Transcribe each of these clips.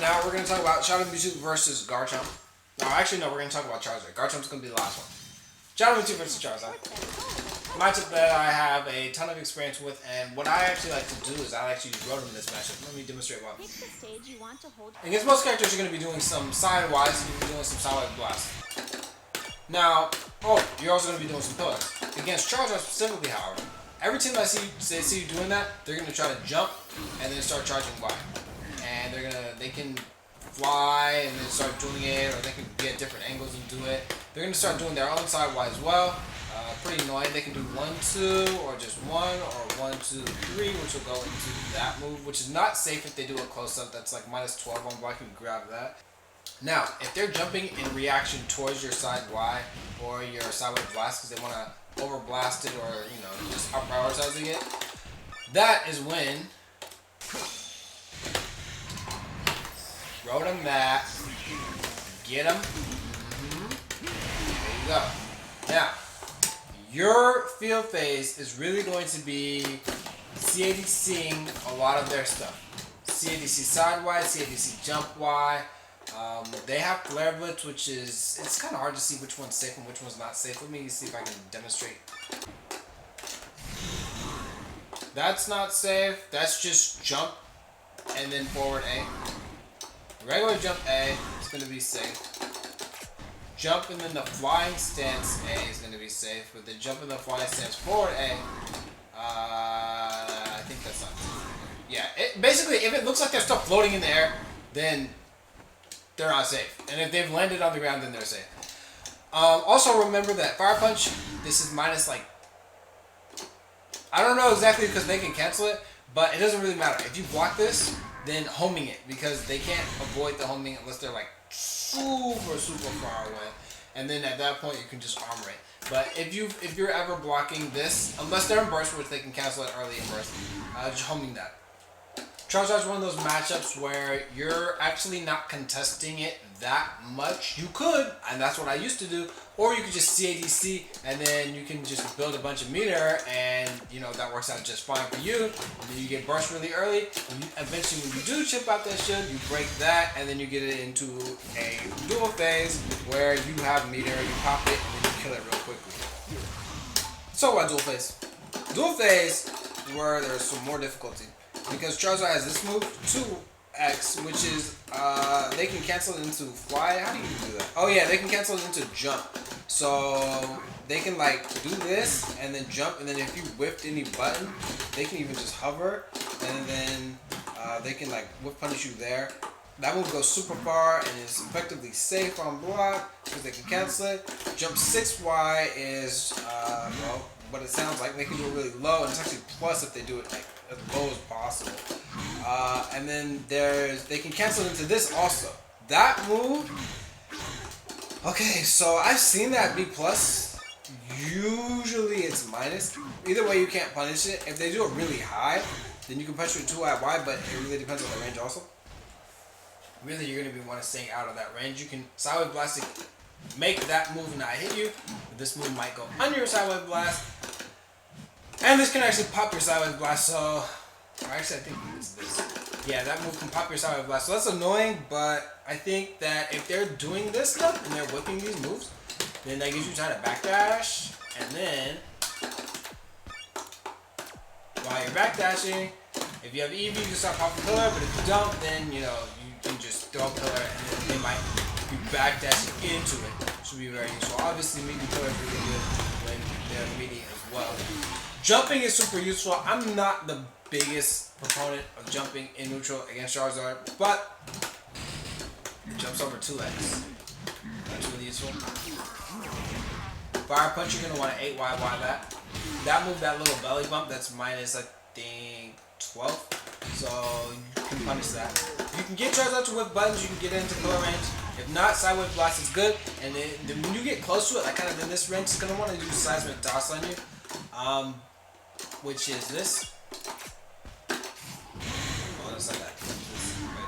Now we're going to talk about Shadow Mewtwo versus Garchomp. No, actually no, we're going to talk about Charizard. Garchomp's going to be the last one. Shadow Mewtwo versus Charizard. Matchup that I have a ton of experience with, and what I actually like to do is I like to use Rotom in this matchup. Let me demonstrate why. Against most characters, you're going to be doing some sidewise, you're going to be doing some solid blast. Now, you're also going to be doing some pillars. Against Charizard specifically, however, every time they see you doing that, they're going to try to jump and then start charging Y. And they can fly and then start doing it, or they can get different angles and do it. They're going to start doing their own side Y as well. Pretty annoying. They can do 1-2 or just 1 or 1-2-3, which will go into that move, which is not safe if they do a close up. That's like -12 on block. You can grab that. Now, if they're jumping in reaction towards your side Y or your sideway blast because they want to over blast it or just out prioritizing it, that is when Rotom that, get him. There you go. Now, your field phase is really going to be CADCing a lot of their stuff. CADC side Y, CADC jump Y. They have Flare Blitz, which is, it's kind of hard to see which one's safe and which one's not safe. Let me see if I can demonstrate. That's not safe. That's just jump and then forward A. Regular jump A is going to be safe. Jump and then the flying stance A is going to be safe, but the jump and the flying stance forward A, I think that's not safe. Yeah, basically, if it looks like they're still floating in the air, then they're not safe. And if they've landed on the ground, then they're safe. Also, remember that Fire Punch, this is minus like, I don't know exactly because they can cancel it, but it doesn't really matter. If you block this, then homing it, because they can't avoid the homing unless they're like super far away, and then at that point you can just armor it. But if you're ever blocking this, unless they're in burst, which they can cancel it early in burst, just homing that. Charizard's one of those matchups where you're actually not contesting it that much. You could, and that's what I used to do, or you could just CADC and then you can just build a bunch of meter, and that works out just fine for you. And then you get burst really early, and eventually when you do chip out that shield, you break that, and then you get it into a dual phase where you have meter, you pop it, and then you kill it real quickly. So why dual phase? Dual phase is where there's some more difficulty. Because Charizard has this move, 2X, which is, they can cancel it into fly. How do you do that? Oh yeah, they can cancel it into jump. So they can like do this and then jump, and then if you whiffed any button, they can even just hover, and then they can like whiff punish you there. That move goes super far and is effectively safe on block because they can cancel it. Jump 6Y is, well, what it sounds like. They can do it really low, and it's actually plus if they do it like as low as possible. And then they can cancel it into this also. That move, okay, so I've seen that be plus. Usually it's minus. Either way, you can't punish it. If they do it really high, then you can punch it 2Y, but it really depends on the range also. Really, you're going to be want to stay out of that range. You can sideway blast it, make that move not hit you. This move might go under your sideway blast. And this can actually pop your sideway blast, so... Or actually, I think it's this. Yeah, that move can pop your sideway blast. So that's annoying, but I think that if they're doing this stuff and they're whipping these moves, then that gives you time to backdash. And then, while you're backdashing, if you have EV, you can start popping pillar, but if you don't, then, you can just throw a pillar, and then they might be backdashing into it. Which would be very useful. Obviously, meeting pillar is really good when they're meeting as well. Jumping is super useful. I'm not the biggest proponent of jumping in neutral against Charizard, but it jumps over 2X. That's really useful. Fire Punch, you're going to want to 8YY that. That move, that little belly bump, that's minus, I think, 12. So you can punish that. You can get Charizard to whip buttons, you can get into pillar range. If not, sideway blast is good. And then when you get close to it, like kind of in this range, it's going to want to do seismic toss on you. Which is this. Oh, it's not that.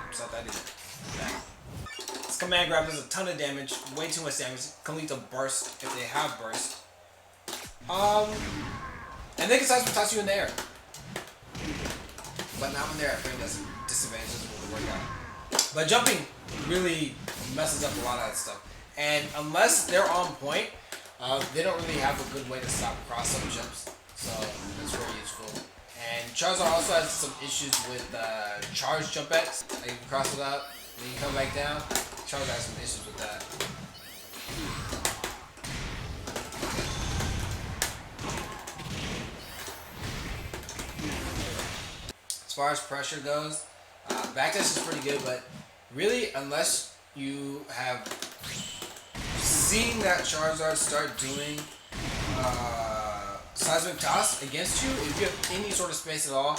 It's not that either. That. This command grab does a ton of damage, way too much damage. Can lead to burst if they have burst. And they can seismic toss you in the air. But not when they're at frame, that's disadvantages will work out. But jumping really messes up a lot of that stuff. And unless they're on point, they don't really have a good way to stop cross-up jumps. So that's very useful. And Charizard also has some issues with charge jump X. Like you can cross it out, then you come back down. Charizard has some issues with that. As far as pressure goes, backtest is pretty good, but really, unless you have seen that Charizard start doing seismic toss against you, if you have any sort of space at all,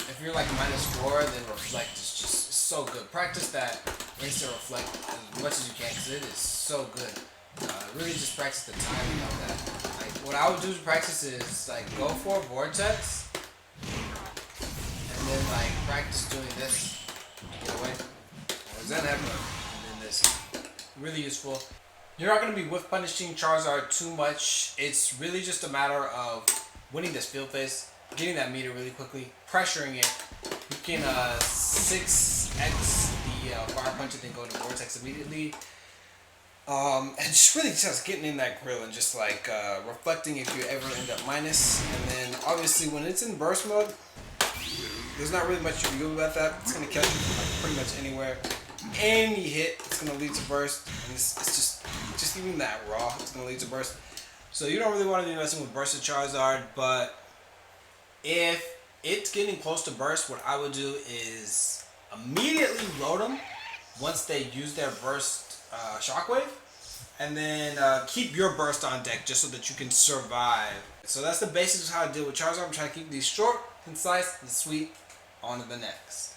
if you're like -4, then reflect is just so good. Practice that instant reflect as much as you can because it is so good. Really just practice the timing of that. Like what I would do to practice is like go for vortex and then like practice doing this. Get away. Or is that happening? And then this. Really useful. You're not going to be whiff punishing Charizard too much. It's really just a matter of winning this field phase, getting that meter really quickly, pressuring it. You can 6x the fire punch and then go to vortex immediately. And just really just getting in that grill and just like reflecting if you ever end up minus. And then obviously when it's in burst mode, there's not really much you can do about that. It's going to catch you from like pretty much anywhere. Any hit, it's going to lead to burst. And it's just even that raw, it's going to lead to burst. So you don't really want to be messing with bursted Charizard, but if it's getting close to burst, what I would do is immediately Rotom once they use their burst shockwave, and then keep your burst on deck just so that you can survive. So that's the basics of how I deal with Charizard. I'm trying to keep these short, concise, and sweet. On to the next.